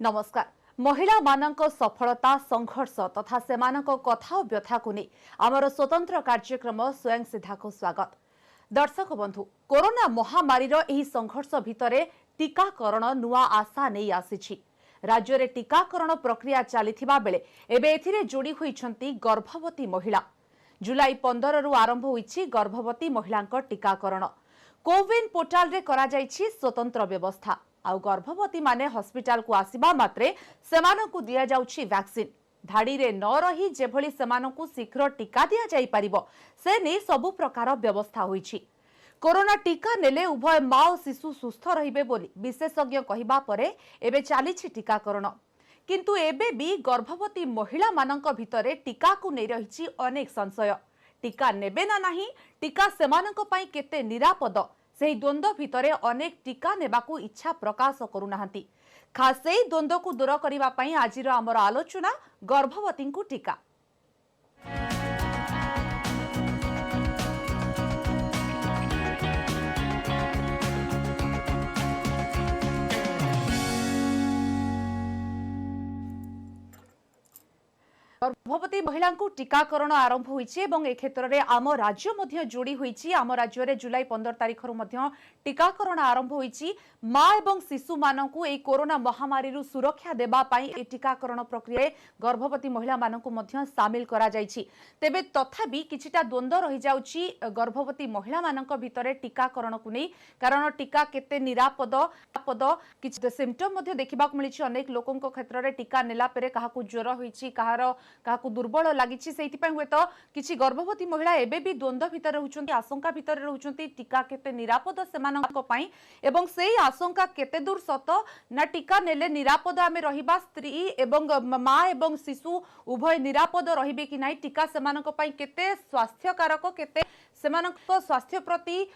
नमस्कार। महिला मानक सफलता संघर्ष तथा सेमानक कथा और व्यथा को नहीं आमर स्वतंत्र कार्यक्रम स्वयं सीधा को स्वागत। दर्शक बंधु, कोरोना महामारी एही संघर्ष भितरे टीकाकरण नुआ आशा नहीं आसी। राज्य में टीकाकरण प्रक्रिया चली बेले एबे एथिरे जोड़ी होइछंती गर्भवती महिला। जुलाई 15 रु आरंभ होइछि गर्भवती महिला टीकाकरण। कोविन पोर्टाल रे करा जाइछि स्वतंत्र व्यवस्था। आउ गर्भवती माने हॉस्पिटल को आसीबा मात्रे सेमानकु दिया जाउछि वैक्सीन। धाड़ी रे न रही जेभली सेमानकु शीघ्र टीका दिया जाई परिबो से नै सबु प्रकार व्यवस्था होइछि। कोरोना टीका नेले उभय मां और शिशु सुस्थ रहिबे बोली विशेषज्ञ कहिबा परे एबे चालिछि टीकाकरण। किंतु एबे भी गर्भवती महिला मानक भितरे टीका को नै रहिछि अनेक संशय। टीका नेबे ना नाही, टीका सेमानक पई केते निरापद, सेही द्वंद्व भितरे अनेक टीका नेबाकू इच्छा प्रकाश करूनाहांती। खास सेही द्वंद्व को दूर करिबा पई आजिर आमर आलोचना गर्भवती को टीका। गर्भवती महिला टीकाकरण आरंभ होइछि एवं ए क्षेत्र में आम राज्य मध्य जोड़ी होइछि। आम राज्य में जुलाई 15 तारिख मध्य टीकाकरण आरंभ होइछि। मां एवं शिशु मानकु ए कोरोना महामारी रु सुरक्षा देबा पई ए टीकाकरण प्रक्रिया गर्भवती महिला मानकु मध्य शामिल करा जाइछि। तेबे तथापि किछिटा द्वंद्व रहि जाउछि गर्भवती महिला मानक भितरे टीकाकरण को नै। कारण टीका केते निरापद किछि सिम्पटम मध्य देखिबाक मिलिछि। अनेक लोकंक क्षेत्र में टीका नेला परे काहाकु ज्वर होइछि, काहाकु दुर्बल लागिछि। सेहिति हुए तो किछि गर्भवती महिला एबे भी द्वंद्व भितर रहउछन्ती, आशंका भितर रहउछन्ती टीका केते निरापद सेमानक पई एवं सेही आशंका केते दूर सत ना टीका नेले निरापद आमे रहिबा स्त्री एवं मां एवं शिशु उभय निरापद रहिबे कि नाही, टीका सेमानक पई केते स्वास्थ्यकारक, केते सेमानक स्वास्थ्य प्रति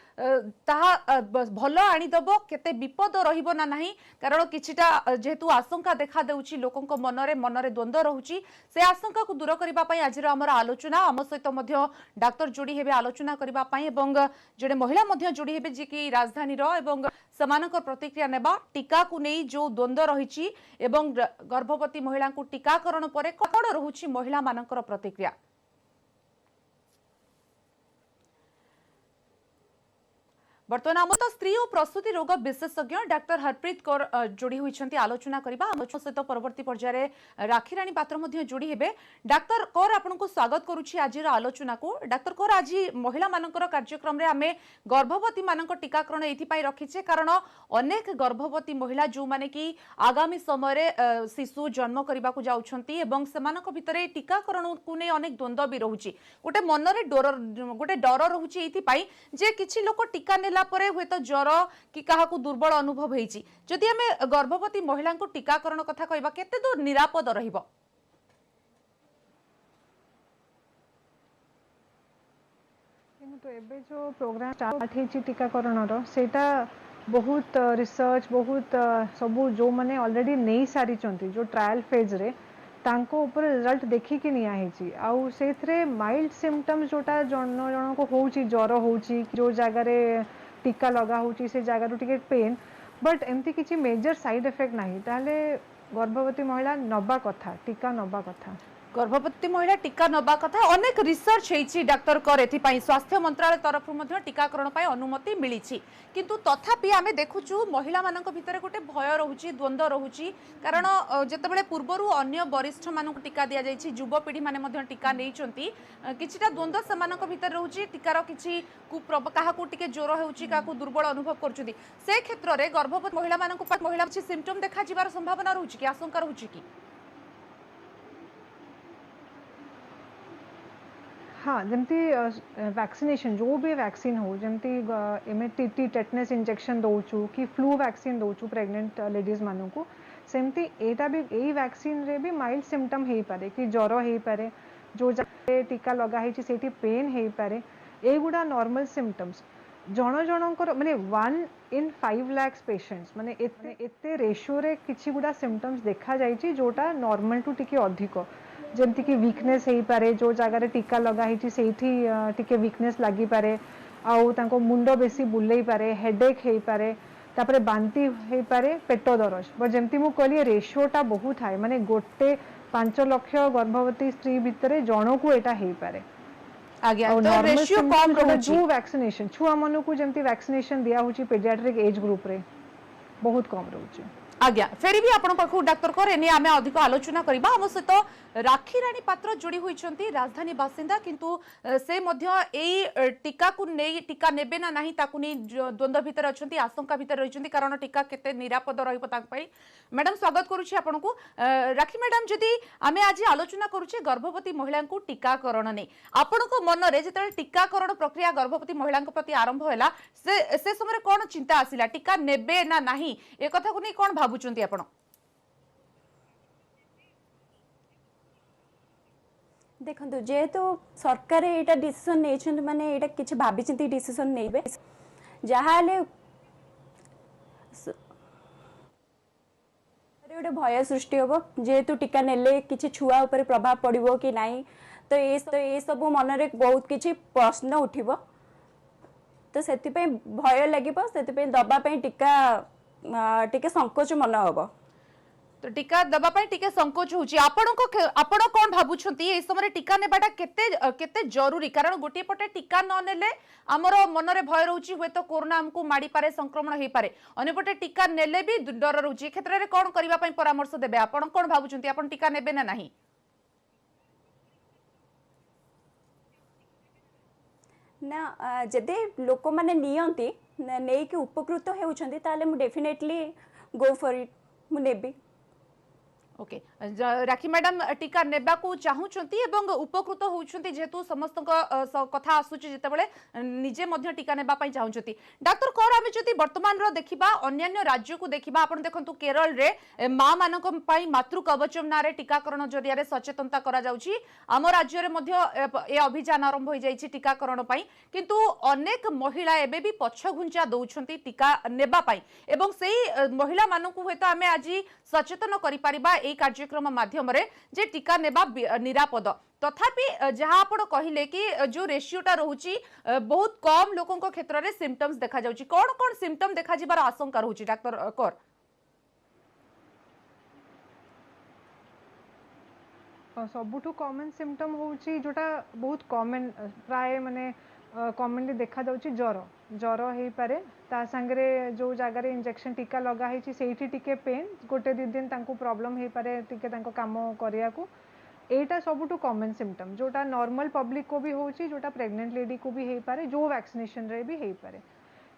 ताहा भलो आनी दबो, केते विपद रहिबो ना नाही। कारण किछिटा जेहेतु आशंका देखा देउछि लोकंक मनरे द्वंद्व रहउछि। से आशंका को दूर करिबा पई आजिर हमर आलोचना। आम सहित मध्य डाक्टर जोड़ी हेबे आलोचना करिबा पई एवं जड़े महिला मध्य जोड़ी हेबे जे कि राजधानी रो एवं समानक प्रतिक्रिया नेबा टीका को नै जो द्वंद्व रहिछि एवं गर्भवती महिला को टीकाकरण परे कोन रहुछि महिला मानकर प्रतिक्रिया। बर्तमान आम तो स्त्री और प्रसूति रोग विशेषज्ञ डाक्टर हरप्रीत कौर जोड़ी होइछन्ती आलोचना करिबा। आलोचना सहित परवर्ती पर्याय राखीराणी पात्र मध्य जोड़ी हेबे। डाक्टर कौर आपनको स्वागत करूछि आजिर आलोचना को। डाक्टर कौर, आज महिला मानकर कार्यक्रम रे आमे गर्भवती मानक टीकाकरण एथि पई रखिछे कारण अनेक गर्भवती महिला जो माने कि आगामी समय रे शिशु जन्म करबा को जाउछन्ती एवं सेमानक भितरे टीकाकरण को नै अनेक द्वंद्व भी रहउछि। गोटे मनरे डर रहउछि एथि पई जे किछि लोक टीका ने परे हुए तो ज्वर कि काहाकू दुर्बल अनुभव होइछि। जदि हमें गर्भवती महिला को टीकाकरण कथा कहबा केते दूर निरापद रहिबो? तो एबे जो प्रोग्राम स्टार्ट हेछि टीकाकरण रो सेटा बहुत रिसर्च बहुत सबु जो माने ऑलरेडी नै सारी चंती जो ट्रायल फेज रे तांको ऊपर रिजल्ट देखि कि निया हेछि। आउ सेथरे माइल्ड सिम्पटम्स जोटा जन को होछि, ज्वर होछि, जो जगह रे टीका लगा होछि से जगह रो टिके पेन, बट एमती किछि मेजर साइड इफेक्ट नाही। ताले गर्भवती महिला नबा कथा, टीका नबा कथा, गर्भवती महिला टीका नबा कथा। अनेक रिसर्च हेछि डाक्टर कर एथि पई स्वास्थ्य मंत्रालय तरफ मध्य टीकाकरण पई अनुमति मिलिछि। किंतु तथापि आमे देखुछु महिला मानक भितरे गोटे भय रहउछि, द्वंद्व रहउछि। कारण जेतेबेले पूर्वरु अन्य वरिष्ठ मानक टीका दिया जाइछि, युवपीढ़ी माने मध्य टीका नेइचंती, किछिटा द्वंद्व सेमानक भितर रहउछि। टीकार किछि काहाकू टिके ज्वर हेउछि, काहाकू दुर्बल अनुभव करछुदी। से क्षेत्र रे गर्भवती महिला मानक महिला किछि सिम्पटम देखा जिवार संभावना रहउछि कि आशंका रहउछि कि? हाँ, जमती वैक्सीनेशन जो भी वैक्सीन हो, जमती एमे टीटी टेटनस इंजेक्शन दउछु कि फ्लू वैक्सीन दउछु प्रेग्नेंट लेडीज मानू को, सेमती एटा भी एई वैक्सीन रे भी माइल्ड सिम्पटम हेई पारे कि ज्वर हेई पारे, जो जाके टीका लगा हेछि सेठी पेन हेई पारे। एगुडा नॉर्मल सिम्पटम्स जणकर माने 1 in 5 lakhs पेशेंट्स माने एते रेशियो रे किछि गुडा सिम्पटम्स देखा जाइछि जोटा नॉर्मल टू टिके अधिक, जेमती कि वीकनेस हेई पारे, जो जगह रे टीका लगा हेछि सेठी टिके वीकनेस लागि पारे, आउ तांको मुंडो बेसी बुल्लै पारे, हेडेक हेई पारे, तापरे बांती हे पारे पेट दरज बट जमती मु कहली रेशियोटा बहुत हाई माने गोटे 5 लाख गर्भवती स्त्री भितर जन को एटा हे पारे आज्ञा और तो नॉर्मल रेशियो कम सिम्पटम रहउची जो वैक्सीनेशन छुआ मन को जमती वैक्सीनेशन दिया होची पेडियाट्रिक एज ग्रुप रे बहुत कम रहउची आज्ञा फेरी भी आपण पाखु डॉक्टर कर एने आमे अधिक आलोचना करबा हम सहित राखी रानी पात्र जोड़ी होइछंती राजधानी बासिंदा किंतु से मध्य एई टीका को नै टीका नेबे ना नाही ताकु नै द्वंद्व भीतर अछंती आशंका भीतर रहिछंती कारण टीका केते निरापद रहिबो ताक पई मैडम स्वागत करूछि आपन को राखी मैडम जदी आमे आज आलोचना करूछि गर्भवती महिला को टीकाकरण नै आपन को मन रे जेते टीकाकरण प्रक्रिया गर्भवती महिला प्रति आरंभ होला से समय कोन चिंता आसिला टीका नेबे ना नाही ए कथा को नै कोन भाबुचंती आपन देखो जेहेतु सरकार एटा डिसीजन नहीं माने एटा किछि भाबी चिंती डिसीजन नेबे जहाले गोटे भय सृष्टि हम जेहेतु टीका नेले किछि छुआ ऊपर प्रभाव पड़िबो कि नहीं तो ये सब मन रे बहुत किछि प्रश्न उठिबो तो सेति पे भय लागिबो सेति पे दबा पे टीका टिके संकोच मन हबो तो टीका दबा पाई टिके संकोच होची आपण कोन भाबुछंती ए समय टीका नेबाटा केते जरूरी कारण गोटे पटे टीका न नेले हमर मन रे भय रहउची होय तो कोरोना हमकु माडी पारे संक्रमण हे पारे अने पटे टीका नेले भी डर रहउची क्षेत्र रे कोन करबा पई परामर्श देबे आपण कोन भाबुछंती आपण टीका नेबे ना नाही ना जदे लोक माने नियंती नै कि उपकृत हेउछंती ताले मु डेफिनेटली गो फॉर इट मु नेबी ओके राखी मैडम टीका नेबा को चाहूचंती एवं उपकृत होउचंती जेतु समस्त कथा आसुची जेतेबेले निजे मध्य टीका नेबा पई चाहूचंती डॉक्टर कोर आमे जति वर्तमान रो देखिबा अन्य राज्य को देखिबा आपण देखंतु केरल रे मां मानक पई मातृ कवचम नारे टीकाकरण जरिया रे सचेतनता करा जाउची आम राज्य रे मध्य ए अभियान आरंभ होई जाईची टीकाकरण पई किंतु अनेक महिला एबे भी पछ घुंचा दउछंती टीका नेबा पई एवं सेही महिला मानकु होयतो आमे आजि सचेतन करि परिबा ए कार्यक्रम माध्यम रे जे टीका नेबा निरापद तथापि जहां आपण कहिले कि जो रेशियोटा रहउची बहुत कम लोकन को क्षेत्र रे सिम्पटम्स देखा जाउची कोन कोन सिम्पटम देखा जिबार आशंका रहउची डॉक्टर कर सबुठु कॉमन सिम्पटम होउची जोटा बहुत कॉमन प्राय माने कॉमनली देखा जाउची ज्वर ज्वर हे पारे ता संगरे जो जगह रे इंजेक्शन टीका लगा हेची सेठी टिके पेन गोटे दि दिन तांको प्रॉब्लम हे पारे टिके तांको काम करिया को एटा सबुठु कॉमन सिम्पटम जोटा नॉर्मल पब्लिक को भी होची जोटा प्रेग्नेंट लेडी को भी हे पारे जो वैक्सीनेशन रे भी हे पारे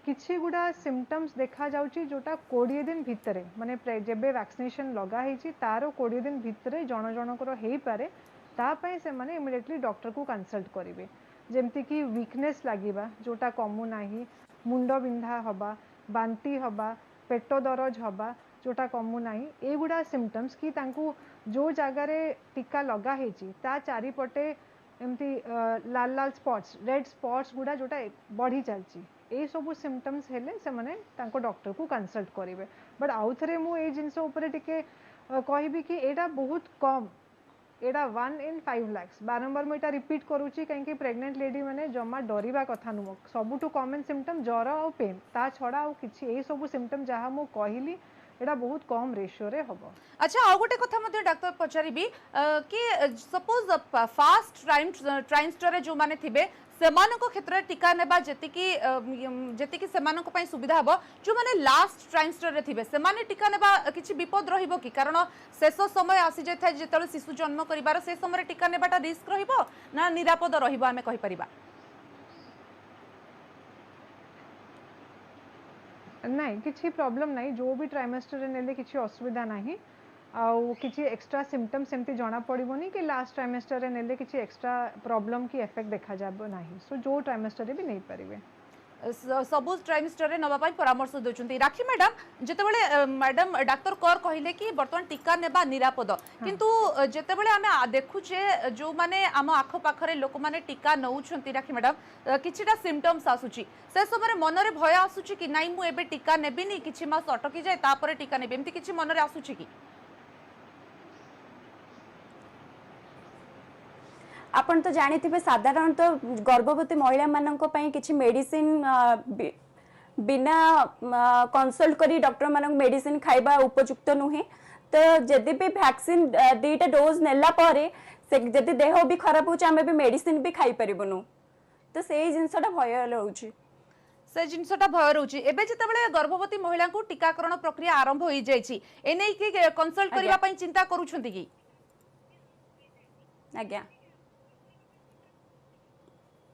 किछि गुडा सिम्पटम्स देखा जाउची जोटा 20 दिन भितरे माने जेबे वैक्सीनेशन लगा हेची तारो 20 दिन भितरे जण जणकर हे पारे ता पय से माने इमिडिएटली डॉक्टर को कंसल्ट करिवे जेमती कि वीकनेस लागिबा जोटा कमु नाही मुंड बिंधा हबा बांती हबा पेट दरज हबा जोटा कमु नाही एगुडा सिम्पटम्स कि तांकु जो जगह रे टीका लगा हेची ता चारि पटे एमती लाल लाल स्पॉट्स रेड स्पॉट्स गुडा जोटा बढ़ी चलची ए सब सिम्पटम्स हेले से माने तांको डॉक्टर को कंसल्ट करिवे बट आउ थरे मु ए जिंस ऊपर टिके कहबी कि एटा बहुत कम एटा 1 in 5 lakhs बारंबार मु एटा रिपीट करूची कहीं प्रेग्नेंट लेडी माने जमा डरिबा कथा नुमो सबुठु कॉमन सिम्पटम ज्वर और पेन ता छड़ा और किछि ए सब सिम्पटम जहा मु कहली एटा बहुत कम रेशियो रे हबो अच्छा आ गोटे कथा मध्ये डॉक्टर पचारिबी कि सपोज फास्ट ट्राइमस्टर रे जो माने थिबे सेमानक क्षेत्र टीका नेबा जेतिकी सेमानक पई सुविधा हबो जो माने लास्ट ट्राइमस्टर रे थिबे सेमाने टीका नेबा किछि विपद रहिबो कि कारण शेष समय आसी जाय था जेतले शिशु जन्म करिवार से समय टीका नेबाटा रिस्क रहिबो ना निरापद रहिबो आमे कहि परिबा नहीं किसी प्रॉब्लम नहीं जो भी ट्राइमेस्टर नेले किसी असुविधा नहीं आउ किसी एक्स्ट्रा सिम्पटम सेमती जना पड़ोनी कि लास्ट ट्राइमेस्टर नेले किसी एक्स्ट्रा प्रॉब्लम की इफेक्ट देखा जाबो नहीं सो जो ट्राइमेस्टर भी नहीं पारिबे सबु ट्राइमेस्टर नवा पाई परामर्श दोचंती राखी मैडम जेतेबेले मैडम डॉक्टर कर कहिले कि वर्तमान टीका नेबा निरापद किंतु जेतेबेले आमे देखुचे जो माने आम आख पाखरे लोक माने टीका नउछंती राखी मैडम किछिटा सिम्पटम्स आसुची से समय मन रे भय आसुची कि नाइ मु एबे टीका नेबिनी किछि मास अटकी जाय तापरे टीका नेबे एमती किछि मन रे आसुची कि आपण तो जानी थे साधारणतः गर्भवती महिला मानक पई किछि मेडिसिन बिना कंसल्ट करी डॉक्टर मानक मेडिसिन खाइबा उपयुक्त नुहे। तो जदि भी वैक्सीन दीटा डोज नेला पारे से जदि देह भी खराब होचे आमे भी मेडिसिन भी खाई परिबनु। तो सेही जिंसटा भय रहउची। से जिनसटा भय रोची एबे जेतेबेले गर्भवती महिला को टीकाकरण प्रक्रिया आरंभ होई जायछि एनै कि कंसल्ट करिवा पई चिंता करूछंती कि? आज्ञा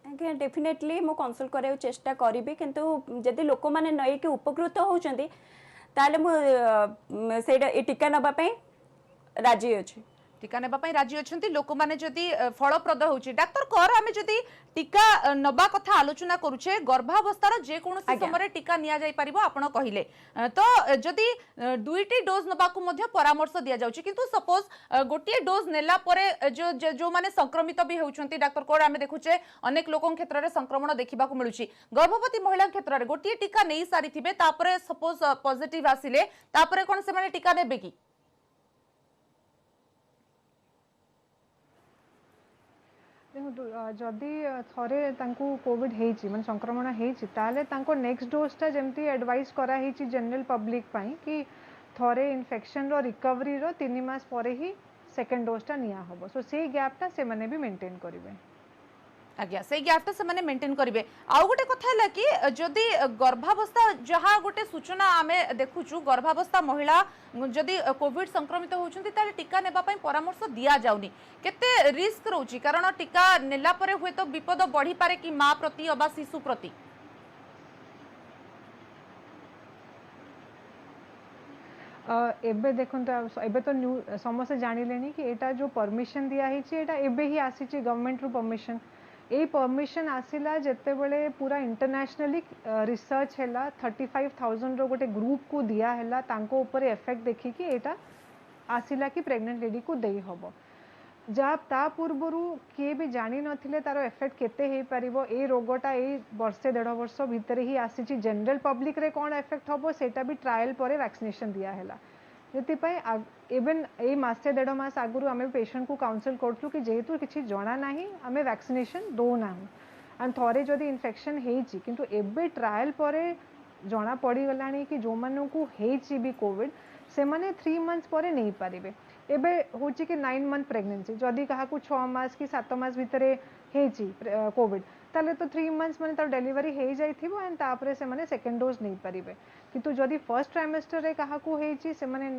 आज्ञा डेफिनेटली मो कंसल्ट करे चेष्टा करिबे, किंतु जदि लोक माने नई के उपकृत होउचंती ताले मो सेडा ए टीका नबा पई राजी अछि। टीका नेबा पई राजी अछंती लोक माने जदि फलप्रद होउछि। डॉक्टर कर आमे जदि टीका नबा कथा आलोचना करूछे गर्भावस्थार जे कोनोसी समय टीका निया जाई परिबो आपण कहिले तो जदि दुईटी डोज नबा को मध्य परामर्श दिया जाउछि, किंतु सपोज गोटिए डोज नेला परे जो माने संक्रमित भी होउछंती डॉक्टर कोड आमे देखुछे अनेक लोकन क्षेत्र रे संक्रमण देखिबा को मिलुछि। गर्भवती महिला क्षेत्र रे गोटिए टीका नेई सारी थिबे तापरे सपोज पॉजिटिव आसिले तापरे कोन से माने टीका नेबे की? देखो जदि थरे तांकू कोविड हेची माने संक्रमण हेची ताले तांको नेक्स्ट डोज जमती एडवाइस करा हेची जनरल पब्लिक पाई कि थरे इन्फेक्शन रो रिकवरी रो 3 मास परे ही सेकंड डोज निया हबो। सो से गैप से माने भी मेंटेन करिवे। आज्ञा से गैप से माने मेंटेन करिवे। आउ गोटे कथा है कि जदि गर्भावस्था जहाँ गोटे सूचना आमे देखुचु गर्भावस्था महिला जदि कोविड संक्रमित होउछंती ताले टीका नेबा पई परामर्श दिया जाउनी केते रिस्क रहउची कारण टीका नेला परे हुए तो विपद बढ़ी पारे कि मां प्रति अबा शिशु प्रति? एबे देखंत एबे तो न्यू समस्त जानिलेनी कि एटा जो परमिशन दिया हिची एटा एबे ही आसीची गवर्नमेंट रू परमिशन। ए परमिशन आसिला जेते बेले पूरा इंटरनेशनली रिसर्च हैला 35,000 रो गोटे ग्रुप को दिया हैला तांको ऊपर इफेक्ट देखि कि एटा आसिला कि प्रेग्नेंट लेडी को देई हबो। जा ता पूर्वरु के भी जानि नथिले तारो इफेक्ट केते हे परिबो ए रोगटा ए वर्षे 1.5 वर्ष भितर ही आसीची जनरल पब्लिक रे कोन इफेक्ट हबो सेटा भी ट्रायल परे वैक्सीनेशन दिया हैला। जेति पई इवन ए मासे 1.5 मास आगुरु आमे पेशेंट को काउंसिल करथु कि जेहेतु किछि जणा नाही आमे वैक्सीनेशन दो ना एंड थरे जदी इन्फेक्शन हेची किंतु एबे ट्रायल परे जणा पड़ी गलानी कि जो मानु को हेची भी कोविड से माने 3 मंथ्स परे नहीं पारिबे। एबे होची कि 9 मंथ प्रेगनेंसी जदी कहा को 6 मास कि 7 मास भितरे हेची कोविड ताले तो 3 मंथ्स माने तार डिलीवरी हे जाइथिबो एंड तापरे से माने सेकंड डोज नहीं पारिबे। किंतु जदी फर्स्ट ट्राइमेस्टर रे कहा को हेची से माने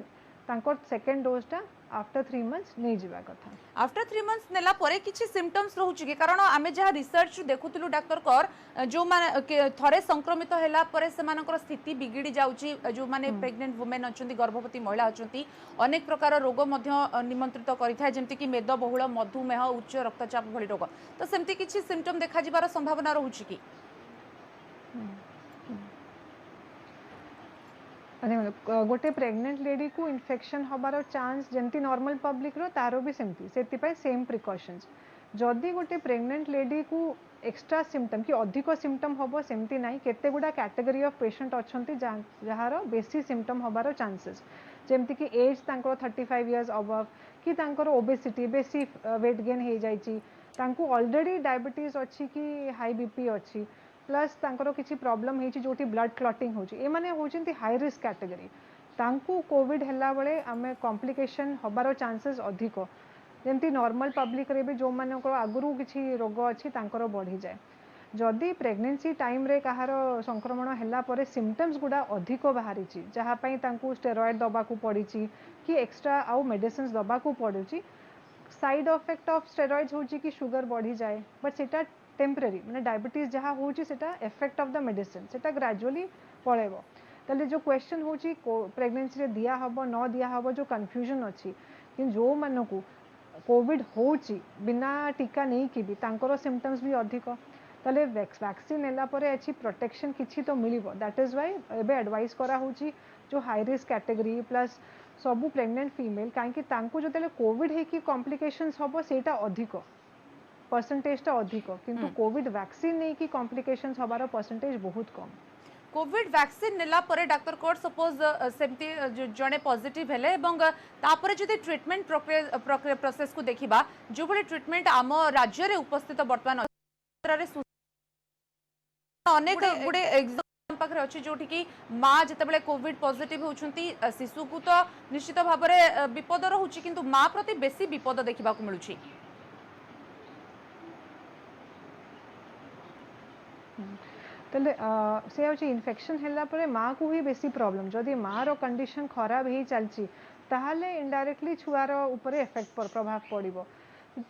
तांकर सेकंड डोज टा आफ्टर 3 मंथ्स नहीं जीवा कथा। आफ्टर 3 मंथ्स नेला परे किछि सिम्पटम्स रहउछि कि कारण आमे जहा रिसर्च देखुतिलु डॉक्टर कर जो माने थरे संक्रमित हैला परे से मानकर स्थिति बिगिड़ी जाउछि जो माने प्रेग्नेंट वुमेन अछंती गर्भवती महिला अछंती अनेक प्रकार रोग मध्य निमंत्रित करिथा जेमति कि मेदबहुल मधुमेह उच्च रक्तचाप भली रोग तो सेमति किछि सिम्पटम देखा जिबार संभावना रहउछि कि? गोटे प्रेग्नेंट लेडी को इन्फेक्शन हबार चांस जंती नॉर्मल पब्लिक रो तारो भी सेमती सेति पय सेम प्रिकॉशंस। जदी गोटे प्रेग्नेंट लेडी को एक्स्ट्रा सिम्पटम कि अधिक सिम्पटम हबो सेमती नाही केते गुडा कैटेगरी ऑफ पेशेंट अछंती जहार बेसी सिम्पटम हबार चांसेस जेमति कि एज तांको 35 इयर्स अबव कि तांको ओबेसिटी बेसी वेट गेन हे जाईची तांको ऑलरेडी डायबिटीज अछि कि हाई बीपी अछि प्लस तांकर किसी प्रॉब्लम हेची जोटी ब्लड क्लॉटिंग होची ए माने होचंती हाई रिस्क कैटेगरी तांको कोविड हैला बळे आमे कॉम्प्लिकेशन हबारो चांसेस अधिक जेमती नॉर्मल पब्लिक रे भी जो माने को आगुरु किसी रोग अछि तांकर बढ़ी जाए। जदी प्रेगनेंसी टाइम रे कहार संक्रमण हैला परे सिम्पटम्स गुडा अधिक बाहरीची जहा पई तांको स्टेरॉइड दबा को पड़ीची कि एक्स्ट्रा आउ मेडिसिन्स दबा को पड़ुची। साइड इफेक्ट ऑफ स्टेरॉइड्स होची कि शुगर बढ़ी जाए बट सेटा टेम्परेरी माने डायबिटीज जहाँ होची सेटा इफेक्ट ऑफ द मेडिसिन सेटा ग्रेजुअली पळेबो। तले जो क्वेश्चन होची प्रेगनेंसी रे दिया हबो न दिया हबो जो कंफ्यूजन अछि कि जो मानको कोविड होची बिना टीका नहीं कि भी तांकर सिम्पटम्स भी अधिक तले वैक्सीन नेला परे अछि प्रोटेक्शन किछि तो मिलिबो। दैट इज व्हाई एबे एडवाइस करा होची जो हाई रिस्क कैटेगरी प्लस सबु प्रेग्नेंट फीमेल काहे तांको जतेले कोविड हे कि कॉम्प्लिकेशंस हबो सेटा अधिक परसेंटेज टा अधिक किंतु कोविड वैक्सीन नहीं कि कॉम्प्लिकेशंस हबार परसेंटेज बहुत कम। कोविड वैक्सीन नेला परे डॉक्टर कोड सपोज सेमती जणे पॉजिटिव हेले एवं तापरे जदि ट्रीटमेंट प्रोसेस को देखिबा जो भले ट्रीटमेंट आम राज्य रे उपस्थित वर्तमान रे अनेक गुडे पाखरे अछि जोठी कि माँ जेतेबेले कोविड पॉजिटिव होउछंती शिशु को तो निश्चित भाव में विपद रहुछि किंतु माँ प्रति बेसी विपद देखा मिलुछि। तेले से हूँ इनफेक्शन है माँ को ही बेसी प्रॉब्लम जदि माँ रो कंडीशन खराब ही चलची ताहले इनडायरेक्टली छुआर ऊपर इफेक्ट प्रभाव पड़ो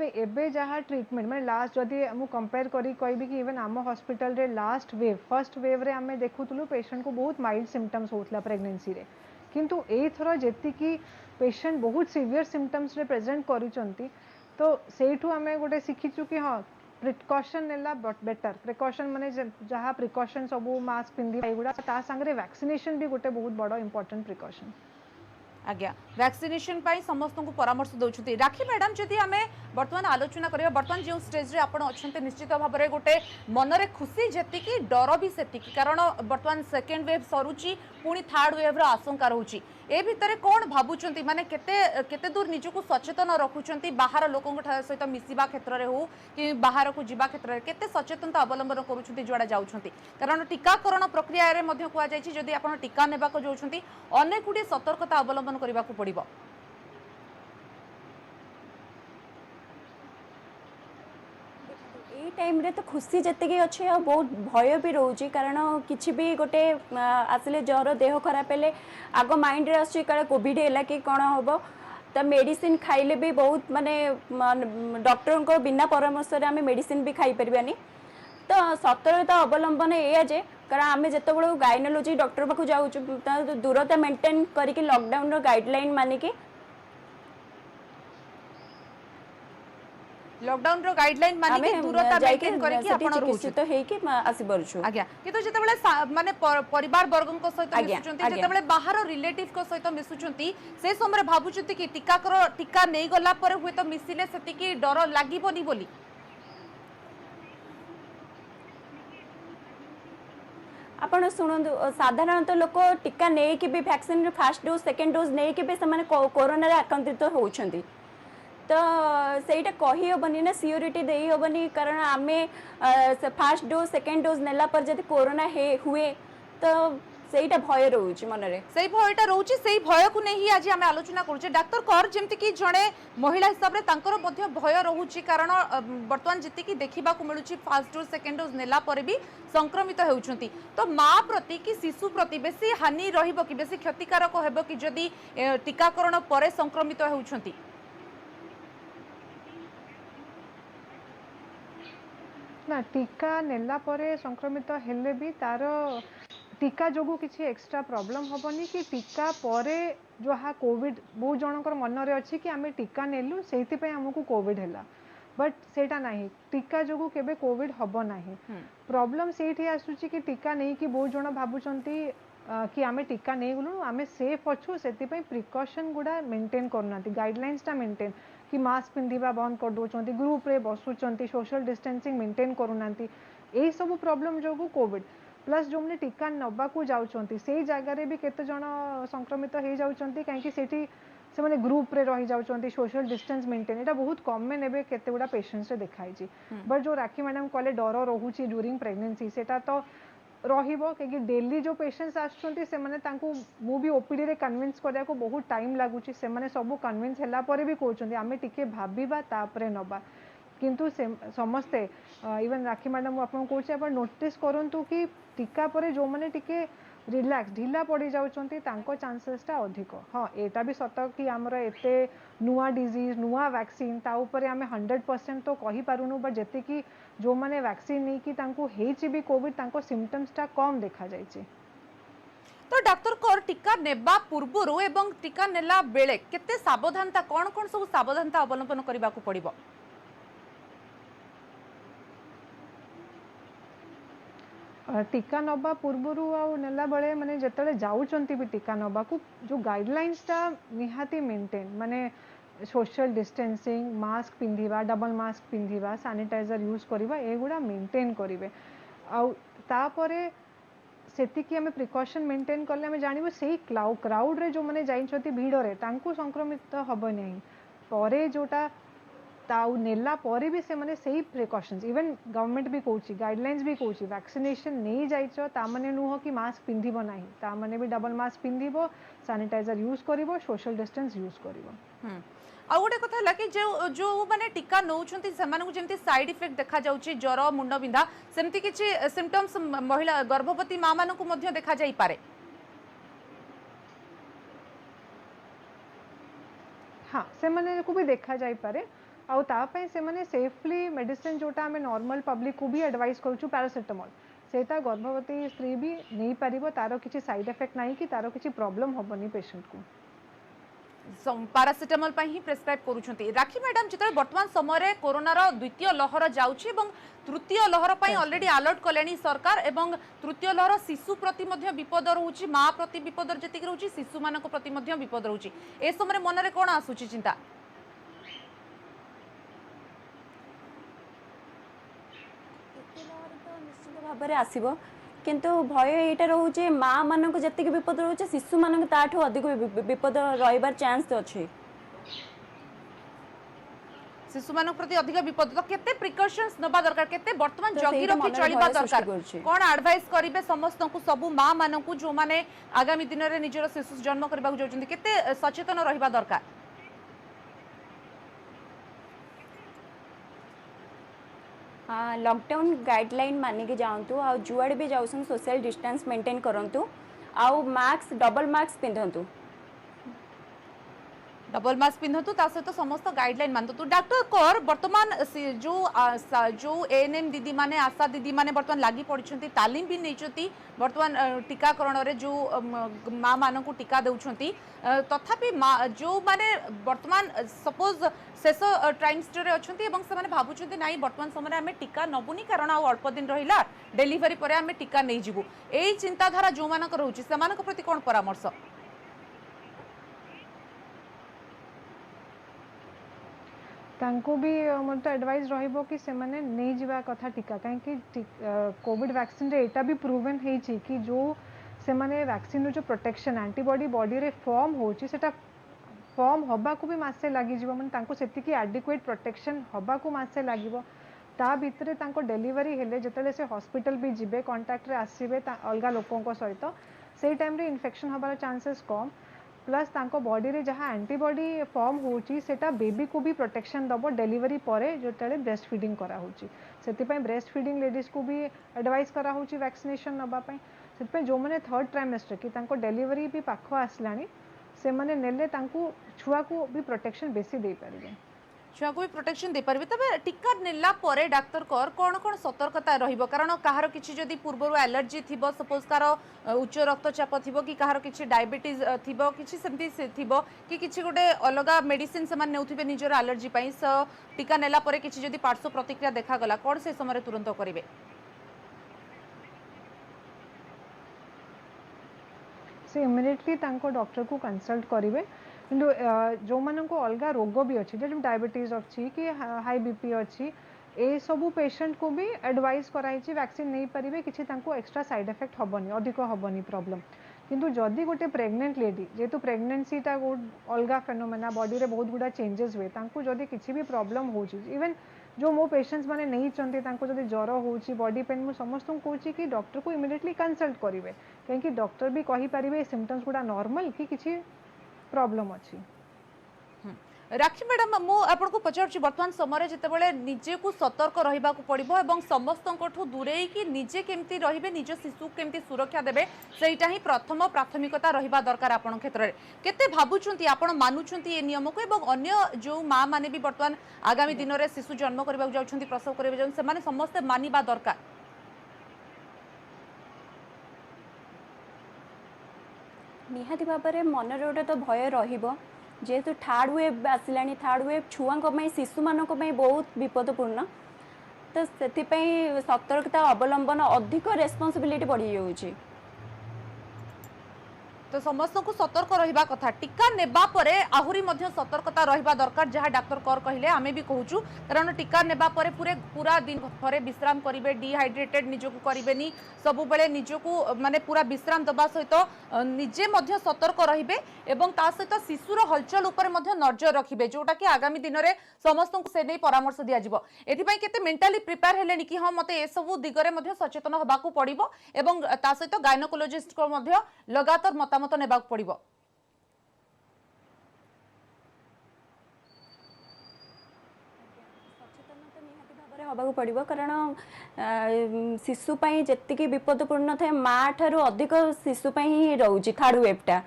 एबे जहाँ ट्रीटमेंट मैं लास्ट जदि मु कंपेयर करी कहबी कि इवन आम हॉस्पिटल रे लास्ट वेव फर्स्ट वेव रे आमे देखुतलु पेशेंट को बहुत माइल्ड सिम्पटम्स होतला प्रेगनेंसी रे किंतु एई थरो जेति कि पेशेंट बहुत सीवियर सिम्पटम्स रे प्रेजेंट करूचंती तो सेठू आमे गोटे शिखिचु कि हाँ प्रिकॉशन नेला बेटर प्रिकॉशन माने जहाँ प्रिकॉशन सब मास्क पिंधि एगुड़ा ता संगे वैक्सीनेशन भी गोटे बहुत बड़ इंपोर्टेंट प्रिकॉशन। आज्ञा वैक्सीनेशन पाई समस्त को परामर्श दौरान राखी मैडम जदि आम बर्तमान आलोचना करिया बर्तमान जो स्टेज रे आपण अच्छे निश्चित भाव में गोटे मनरे खुशी जेतिकी डर भी सेतिकी कारण बर्तमान सेकेंड वेव सरुची पुणी थर्ड वेव आशंका रोची ए भितर कौन भावुंट माने केते दूर निजको सचेतन रखुंट बाहर लोकों सहित मिसवा क्षेत्र में हो कि बाहर को जीवा क्षेत्र में केते सचेतनता अवलंबन करुँच जुआड़े जाऊँच कारण टीकाकरण प्रक्रिया कहुई जदि आप टीका नेबा जाऊँच अनेक गुड़े सतर्कता अवलंबन करने को पड़ो। टाइम रे तो खुशी जति अच्छे आ बहुत भय भी रोचे कारण किसी भी गोटे आसले जर देह खराब हेले आग माइंड रे आसुची काले कोविड है कि कौन हम तो मेडिसिन खाइले भी बहुत माने डॉक्टर को बिना परामर्श रे आमे मेडिसिन भी खाई परबानी तो सतर्कता अवलंबन एया जे कारण आमे जेतेबेले गाइनोलॉजी डॉक्टर पाखु जाउछु दूरता मेंटेन करके लॉकडाउन रो गाइडलाइन मानिके लॉकडाउन रो गाइडलाइन माने के दूरता मेंटेन करके आपण रहउछु तो हे कि आसी परछु आज्ञा किंतु जेतेबेले माने परिवार वर्गन को सहित मिसुचंती जेतेबेले बाहर रिलेटिव को सहित मिसुचंती से समय भाबुचंती कि टीका नै गला पर हुए तो मिसिले सेति कि डर लागिबोनी बोली आपण शुणु साधारणतः लोक टीका नहीं कि भी vaccine first dose second dose नहीं कि भी से कोरोना रे आक्रांतित होउछंती तो सेटा कही हेबनी ना सियोरिटी दे हेबनी कारण आमे फर्स्ट डोज सेकेंड डोज नेला पर जदि कोरोना हुए तो सेटा भय रहउची मन रे सेई भयटा रहउची सेई भय को नहीं आज आमे आलोचना करूचे डॉक्टर कर जेमति कि जणे महिला हिसाब रे तांकर मध्ये भय रहउची कारण वर्तमान जति कि देखिबा को मिलुची फर्स्ट डोज सेकेंड डोज नेला पर भी संक्रमित हेउचंती तो माँ प्रति कि शिशु प्रति बेसी हानि रहिबो कि बेसी क्षतिकारक हेबो कि जदि टीकाकरण परे संक्रमित हेउचंती ना टीका नेला परे संक्रमित हेले भी तार टीका जोगु किसी एक्स्ट्रा प्रॉब्लम हबनी कि टीका परे जो हा कोविड बहुत जनकर मन रे अछि कि आमे टीका नेलु सेति पे हमकु कोविड हैला बट सेटा नाही टीका जोगु केबे कोविड हबो नाही प्रॉब्लम सेठी आसुची कि टीका नै कि बहुत जन भाबुचंती कि आमे टीका नै गलु आमे सेफ अछु सेति पे प्रिकॉशन गुडा मेंटेन करनाती गाइडलाइंस टा मेंटेन कि मास्क पिंधिबा बंद कर दोचंती ग्रुप रे बसुचंती सोशल डिस्टेंसिंग मेंटेन करूनांती एई सब प्रॉब्लम जोगु कोविड प्लस जो मैंने टीका नबा को जाउचंती से जगह रे भी केते जन संक्रमित हो जाउचंती काहे सेठी से माने ग्रुप रे रही जाउचंती सोशल डिस्टेंस मेंटेन एटा बहुत कॉमन एबे केते गुडा पेशेंट्स रे देखाई छी बट जो राखी मैडम कहले डर रहूची ड्यूरिंग प्रेगनेंसी सेटा तो रहिबो कि डेली जो पेशेंट्स आछंती से माने तांको मु भी ओपीडी रे कन्विंस करिया को बहुत टाइम लागुची से माने सब कन्विंस हला परे भी कहउचंती आमे टिके भाबीबा तापरे नबा किंतु समस्ते इवन राखी मैडम आपन कहउचे अपन नोटिस करंतु कि टीका परे जो माने टिके रिलैक्स ढिला पड़ी जाउचंती तांको चांसेस टा अधिक हां एटा भी सत कि हमरा एते नुआ डिजीज नुआ वैक्सीन ता ऊपर आमे 100% तो कहि पारुनु बट जति कि जो माने वैक्सीन नै कि तांको हेछि भी कोविड तांको सिम्पटम्स टा कम देखा जायछि तो डॉक्टर को टीका नेबा पूर्वरु एवं टीका नेला बेले केते सावधानता कोन कोन सब सावधानता अवलंबन करबा को पड़िबो टीका नबा पूर्वरु आ नेला बेले माने जतले जाउचंती भी टीका नबा को जो गाइडलाइंस टा निहाती मेंटेन माने सोशल डिस्टेंसिंग मास्क पिंधिबा डबल मास्क पिंधिबा सैनिटाइजर यूज करबा एगुडा मेंटेन करिवे आ तापरे सेति कि हमें प्रिकॉशन मेंटेन करले हमें जानिबो सेही क्राउड रे जो माने जाइछथि भीड़ रे तांको संक्रमित हबो नहीं परे जोटा ताऊ नेला परे भी से माने सही प्रिकॉशंस इवन गवर्नमेंट भी कहूची गाइडलाइंस भी कहूची वैक्सीनेशन नहीं जाइछ ता माने नुह कि मास्क पिंधिबो नाही ता माने भी डबल मास्क पिंधिबो सैनिटाइजर यूज करिवो सोशल डिस्टेंस यूज करिवो आ गोटे कथा है कि जो जो माने टीका नौछंती सेमानकु जेमती साइड इफेक्ट देखा जाउची ज्वर मुंड बिंधा सेमती किछि सिम्पटम्स महिला गर्भवती मां मानकु मध्य देखा जाई पारे हाँ से माने को भी देखा जाई पारे आउ ता पय से माने सेफली मेडिसिन जोटा हमें नॉर्मल पब्लिक को भी एडवाइस करूछु पैरासिटामोल सेटा गर्भवती स्त्री भी नहीं पारिबो तारो किछि साइड इफेक्ट नाही कि तारो किछि प्रॉब्लम होबनी पेशेंट को पारासिटामोल ही प्रेस्क्राइब करूछंती राखी मैडम जिते वर्तमान समय कोरोनार द्वितीय लहर जाउछि एवं तृतीय लहर पई ऑलरेडी अलर्ट कलेनी सरकार एवं तृतीय लहर शिशु प्रति मध्य विपद रहउछि मां प्रति विपद जतिक रहउछि शिशु मानक प्रति मध्य विपद रहउछि ए समय मनरे कोन आसुछि चिंता निश्चित भाव में आसब किंतु भय यहाँ रोचे माँ मान जी विपद रोचे शिशु मान ताठू अधिक विपद रही चान्स अच्छे शिशु मान प्रति अधिक विपद तो केते प्रिकॉशंस नबा दरकार केते वर्तमान जगी रखी चलिबा दरकार कोन एडवाइस करिवे समस्त को सब माँ मान को जो माने आगामी दिन रे निजर शिशु जन्म करबा जाउछन्ती केते सचेतन रहिबा दरकार हाँ लॉकडाउन गाइडलाइन मानिक जातु आ जुआड़े भी जाऊँ सोशल डिस्टेंस मेंटेन करूँ आउ मास्क डबल मास्क पिंधतु डबल मास्क पिंधतु ता सहित समस्त गाइडलाइन मानतु डॉक्टर कर वर्तमान जो एएनएम दीदी माने आशा दीदी माने वर्तमान लागी पड़छंती तालीम भी नैचंती वर्तमान टीकाकरण रे जो माँ मान को टीका दउछंती तथापि जो माने वर्तमान सपोज शेष ट्राइमस्टर अच्छी से भावुं ना वर्तमान समय आम टीका नबुनी कारण अल्प दिन रहा डेलीवरी पर आम टीका नहीं जीवु यही चिंताधारा जो मानक रोचे से प्रति कौन परामर्श तांको भी मोर तो एडवाइस रहिबो कि से माने नहीं जीवा कथा टीका कहीं कोविड वैक्सीन रे एटा भी प्रूवन है कि जो से माने वैक्सीन जो प्रोटेक्शन एंटीबॉडी बॉडी रे फॉर्म होची सेटा फॉर्म हवा को भी मासे लगी जीवो माने तांको सेतिकी एडिक्वेट प्रोटेक्शन हवा को मासे लागिवो ता भितरे तांको डेलीवरी हेले जतले से हॉस्पिटल भी जिबे कांटेक्ट रे आसीबे अलगा लोकों को सहित से टाइम रे इन्फेक्शन हबार चांसेस कम प्लस तांको बॉडी रे जहाँ एंटीबॉडी फॉर्म होची सेटा बेबी को भी प्रोटेक्शन दबो डेलीवरी परे जोतले ब्रेस्ट फीडिंग करा होची सेति ब्रेस्ट फीडिंग लेडीज को भी एडवाइस करा होची वैक्सीनेशन नबा पई सेति जो माने थर्ड ट्राइमेस्टर कि तांको डेलीवरी भी पाख आसलानी से माने नेले तांको छुआ को भी प्रोटेक्शन बेसी दे परिबे छुआ को भी प्रोटेक्शन दे पारबे तबे टीका नेला परे डॉक्टर कर कोन कोन सतर्कता रहिबो कारण काहार किछि जदी पूर्वरु एलर्जी थिबो सपोज कार उच्च रक्तचाप थिबो कि काहार किछि डायबिटीज थिबो किछि सेमती थिबो कि किछि गोटे अलगा मेडिसिन से मान नेउथिबे निजर एलर्जी पई स टीका नेला परे किछि जदी पार्श्व प्रतिक्रिया देखा गला कोन से समय तुरंत करिवे से इमिडिएटली तांको डॉक्टर को कंसल्ट करिवे किंतु जो मान को अलग रोग भी अच्छी जैसे डायबिटीज अच्छी कि हाई बीपी अच्छी ए सबू पेशेंट को भी एडवाइस कराई वैक्सीन नहीं पारे किसी एक्स्ट्रा साइड इफेक्ट हेनी अधिक हेनी प्रॉब्लम किंतु जदि गोटे प्रेग्नेंट लेडी जेहेतु प्रेगनेंसीटा अलग फेनोमेना बॉडी रे बहुत गुड़ा चेंजेस हुए जदि किसी भी प्रॉब्लम हो इवन जो मो पेशेंट्स माने नहीं चंती जदि ज्वर होची बॉडी पेन मु समस्त कहूँ कि डॉक्टर को इमिडिएटली कंसल्ट करेंगे कहीं डॉक्टर भी कहि पारिबे सिम्पटम्स गुड़ा नॉर्मल कि किसी प्रॉब्लम अच्छी राखी मैडम मु आपन को पचार वर्तमान समय जितेबाला निजे को सतर्क रहा पड़ो और समस्त दूरे कि निजे केमती रहिबे निज शिशु केमती सुरक्षा देबे सेटा ही प्रथम प्राथमिकता रहिबा दरकार आपन क्षेत्र रे केते भाबुछंती आपन मानुछंती ए नियम को एवं अन्य जो मां माने भी वर्तमान आगामी दिन रे शिशु जन्म करबा जाउछंती प्रसव करबा जाउछंती से माने समस्त मानिबा दरकार निहाती भाव में मन गोटे तो भय रहिबो जेहेतु थर्ड वेव आसिलानी थर्ड वेव छुआ शिशु मानक बहुत विपदपूर्ण तो से सतर्कता अवलंबन अधिक रेस्पॉन्सिबिलिटी बढ़ी जाऊँगी तो समस्त को सतर्क रहिबा कथा टीका नेबा परे आहुरी मध्य सतर्कता रहिबा दरकार जहाँ डाक्टर कर कहले आमे भी कहूचु कारण टीका नेबा परे पूरा दिन घरे विश्राम करिवे डिहाइड्रेटेड निजको करिवेनी सबु बेले निजको माने पूरा विश्राम दबा सहित निजे मध्य सतर्क रहिबे एवं ता सहित शिशुर हलचल ऊपर मध्य नजर रखिबे जोटा कि आगामी दिन में समस्त को से नहीं परामर्श दिया जिवो एथिपाई केते मेंटली प्रिपेयर हेलेनी कि हां मते ए सब दिगरे मध्य सचेतन होबाकू पड़िबो एवं ता सहित गायनोकोलॉजिस्ट को मध्य लगातार मतामत नेबाकू पड़िबो। हबाकू पड़िबो कारण शिशु पई जेतिकी विपदपूर्ण थाए माँ ठारू अधिक शिशु पई ही रहउची थर्ड वेव टा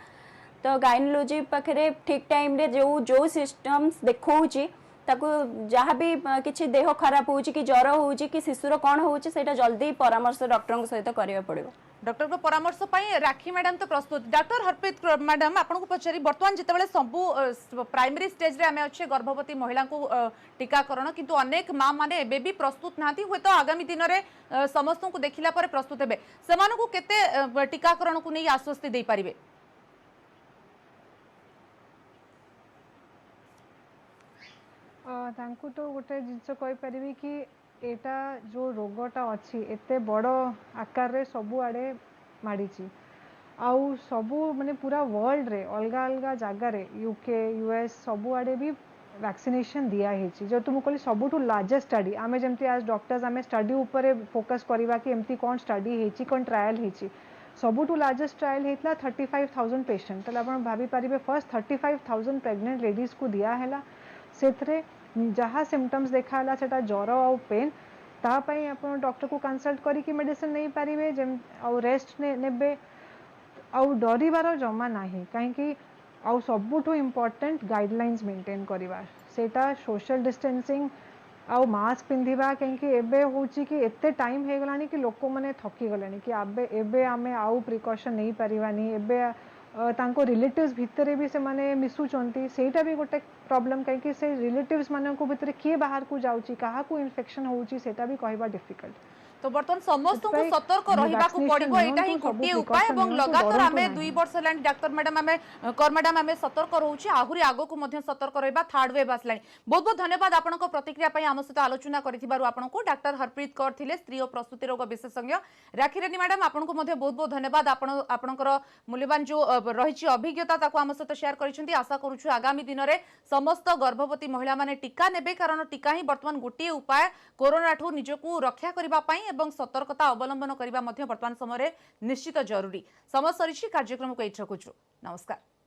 तो गायनोलॉजी पाखरे ठीक टाइम रे जो सिस्टम्स देखौची ताको जहाँ भी किसी देह खराब होउची कि ज्वर होउची कि शिशुर कौन होउची सेटा जल्दी परामर्श डॉक्टर सहित करिया पड़िबो। डॉक्टर को परामर्श पाई राखी मैडम तो प्रस्तुत डॉक्टर हरप्रीत मैडम आपको पचारि बर्तमान जितेबाला सबू प्राइमरी स्टेज रे आमे अच्छे गर्भवती महिला को टीकाकरण किंतु अनेक माँ माने एबे भी प्रस्तुत नाती हुए तो आगामी दिन में समस्त को देखिला पर प्रस्तुत हेबे सेमानकु केते टीकाकरण को नहीं आश्वस्ति दे पारिबे। तांकु तो गोटे जिनस कहि परिबी कि एटा जो रोगटा अच्छी एते बड़ आकार रे सबु आड़े माड़ी आउ सबू माने पूरा वर्ल्ड रे अलग अलग जगार यूके यूएस सबु आड़े भी वैक्सीनेशन दिया है जो तुम कहली सबुठू लार्जेस्ट स्टडी आमे जमती आज डॉक्टर्स आमे स्टडी ऊपर फोकस करवा कि एमती कौन स्टडी है कौन ट्रायल है सबुठू लार्जेस्ट ट्रायल होता 35,000 पेशेंट तो आप भाभी पारे फर्स्ट 35,000 प्रेग्नेंट लेडीज को दिया है से जहाँ सिम्पटम्स देखा सेटा ज्वर आउ पेन तापाई आप डॉक्टर को कंसल्ट करी मेडिसिन नहीं पारे जम आउ रेस्ट नेबे आउ डरिबार जमा नाही कहीं आउ सबुठू इम्पोर्टेंट गाइडलाइंस मेंटेन करवा सेटा सोशल डिस्टेंसिंग आउ मास्क पिंधिबा कहीं एबे होची कि एते टाइम हो गलानी कि लोक मैंने थकी गले कि एबे आमे आउ प्रिकॉशन नहीं पारिबानी एबे तांको रिलेटिव्स भितरे भी से माने मिसुचंती सेटा भी गोटे प्रॉब्लम कहीं से रिलेटिव्स माने को भितरे किए बाहर को जाउची कहा को इन्फेक्शन होउची सेटा भी कहबा डिफिकल्ट तो बर्तमान समस्त को सतर्क रहिबाकू पड़िबो एटा ही गोटे उपाय एवं लगातार आमे 2 वर्ष लाइन डॉक्टर मैडम आमे कर मैडम आमे सतर्क रहउची आहुरी आगो को मध्य सतर्क रहबा थर्ड वेव आसलानी बहुत बहुत धन्यवाद आपनको प्रतिक्रिया पई हम सहित आलोचना करिथिबारु आपनको डॉक्टर हरप्रीत कौर थिले स्त्री और प्रसूति रोग विशेषज्ञ राखी रेनी मैडम आपनको मध्य बहुत बहुत धन्यवाद आपनकर मूल्यवान जो रहिछि अभिज्ञता ताको हम सहित शेयर करिसेंती आशा करूछु आगामी दिन रे समस्त गर्भवती महिला माने टीका नेबे कारण टीका ही वर्तमान गोटे उपाय कोरोना ठू निजको रक्षा करबा पई एवं सतर्कता अवलंबन करबा मध्य वर्तमान समय निश्चित जरूरी समय सरिछि कार्यक्रम को एठ रखुछु नमस्कार।